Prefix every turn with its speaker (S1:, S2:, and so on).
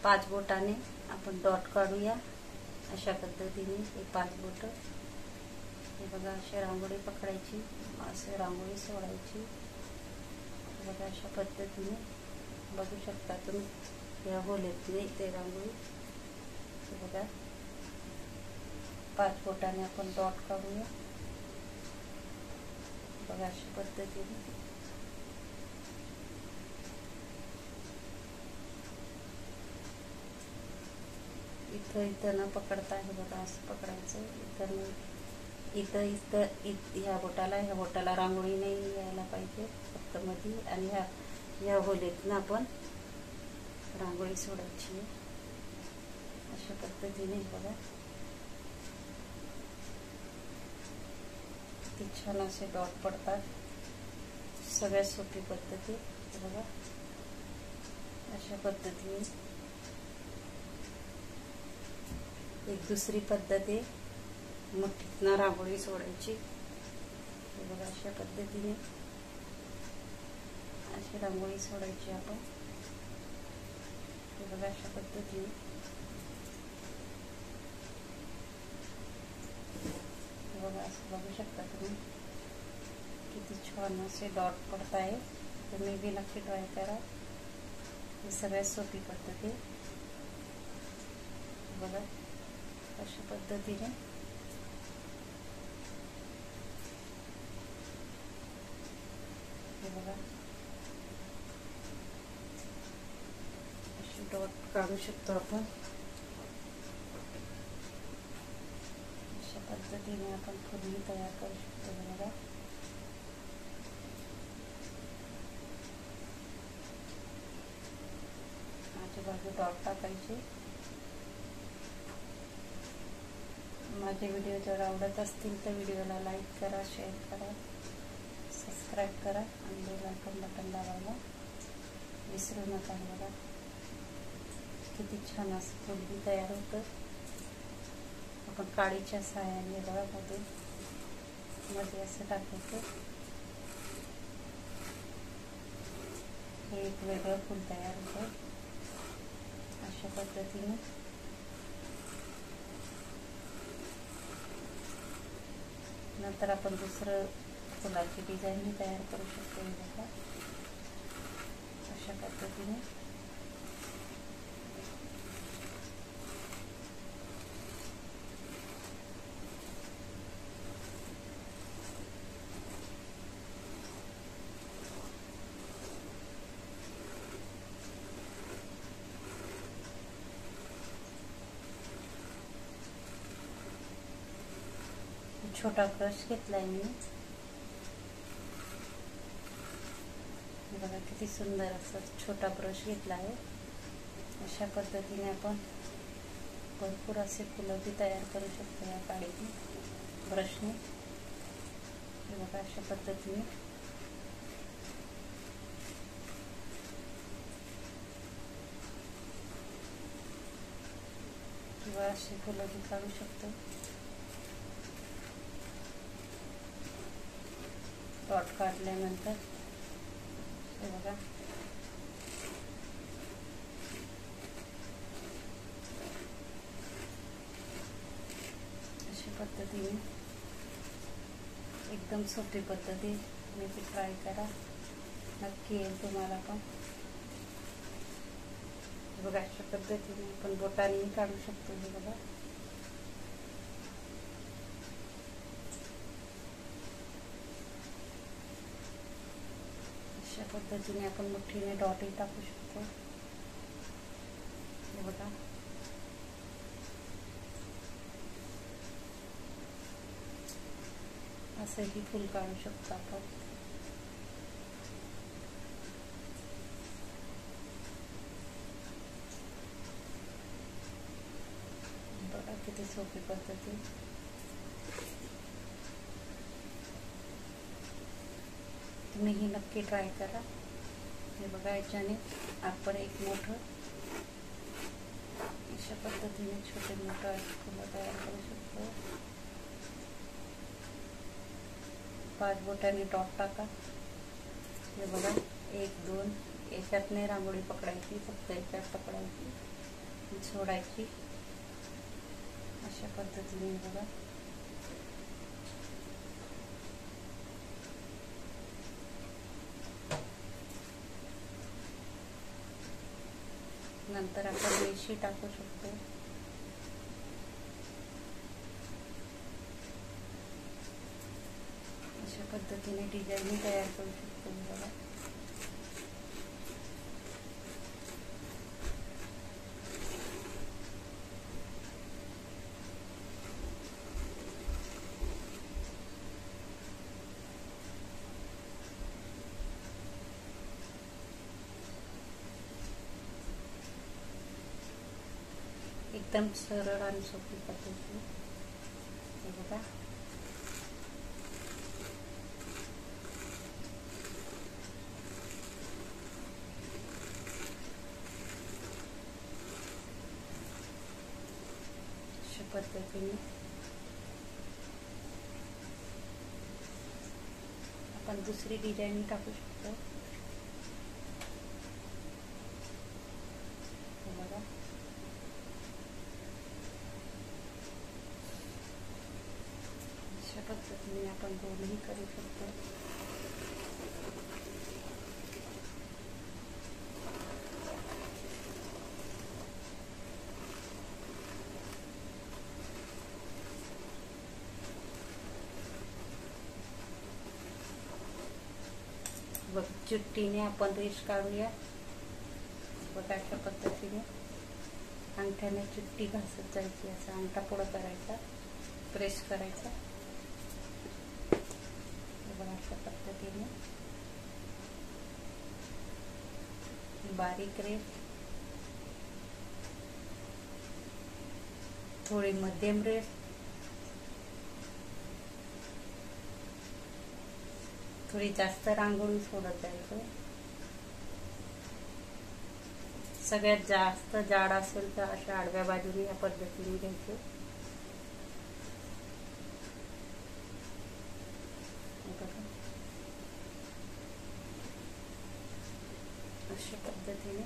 S1: 5 बोटाने आपण डॉट काढूया। अशा पद्धतीने हे 5 बोट, हे बघा अशी रांगोळी पकडायची, असे रांगोळी सोडायची। बघा अशा पद्धतीने बघू शकता तुम्ही, या गोलेतली ते रांगोळी। बघा 5 बोटाने आपण डॉट काढूया। बघा अशा पद्धतीने इथं न पकडता हे बघा असं पकडायचं। इथं ह्या बोटाला रांगोळी नाही यायला पाहिजे, फक्त मध्ये, आणि ह्या गोलेतनं आपण रांगोळी सोडायची। अशा पद्धतीने बघा किती छान असे डॉट पडतात। सगळ्यात सोपी पद्धती बघा अशा पद्धतीने। एक दुसरी पद्धत आहे मुठीतनं रांगोळी सोडायची। हे बघा अशा पद्धतीने अशी रांगोळी सोडायची आपण। हे बघा अशा पद्धतीने बघा असं बघू शकता तुम्ही किती छान असे डॉट पडत आहे। तुम्ही बी नक्की ट्राय करा, ही सगळ्यात सोपी पद्धत आहे। बघा अशा पद्धतीने हे बघा अशी डॉट काढू शकतो आपण। अशा पद्धतीने आपण फुलही तयार करू शकतो। बघा आजूबाजू डॉट टाकायचे। माझे व्हिडिओ जर आवडत असतील तर व्हिडिओला लाईक करा, शेअर करा, सबस्क्राईब करा आणि बेल आयकॉन बटन दाबायला विसरू नका। बघा किती छान असं फुलही तयार होतं। आपण काडीच्या सहाय्याने बघा मध्ये असं टाकायचं, हे एक वेगळं फुल तयार होतं। अशा पद्धतीने नंतर आपण दुसरं फुलाची डिझाईन तयार करू शकतो। बघा अशा पद्धतीने छोटा ब्रश घेतलाय मी। बघा किती सुंदर असा छोटा ब्रश घेतला आहे। अशा पद्धतीने आपण भरपूर असे फुलं बी तयार करू शकतो या काडीने, ब्रशने। बघा अशा पद्धतीने किंवा अशी फुलं बी काढू शकतो। डॉट काढल्यानंतर हे बघा अशा पद्धतीने एकदम सोपी पद्धती, तुम्ही ती ट्राय करा, नक्की येईल तुम्हाला पण। बघा अशा पद्धतीने आपण बोटानेही काढू शकतो। हे बघा अशा पद्धतीने आपण मुठीने डॉटही टाकू शकतो। हे बघा असंही फुल काढू शकतो आपण। बघा किती सोपी पद्धती। तुम्हीही नक्की ट्राय करा। हे बघा याच्याने आपण एक मोठं अशा पद्धतीने छोटे मोठे फुलं तयार करू शकतो। 5 बोटांनी डॉट टाका। हे बघा 1 2 याच्यात नाही रांगोळी पकडायची, फक्त याच्यात पकडायची। सोडायची अशा पद्धतीने बघा. नंतर आपण रेषी टाकू शकतो. अशा पद्धतीने डिझाईन तयार करू शकतो बघा. एकदम सरळ आणि सोपी पद्धती हे बघा. अशा पद्धतीने आपण दुसरी डिझाईन टाकू शकतो. बघा अशा पद्धतीने आपण दोन्ही करू शकतो. बघ चिठ्ठीने आपण रेष काढूया. बघा अशा पद्धतीने अंगठ्याने चिठ्ठी घासत जायची. असा अंगठा पुढं करायचा, प्रेस करायचा. बघा अशा पद्धतीने बारीक रेष, थोडी मध्यम रेष, थोडी जास्त रांगोळी सोडत जायचं. सगळ्यात जास्त जाड असेल तर अशा आडव्या बाजूने या पद्धतीने घ्यायचं. अशा पद्धतीने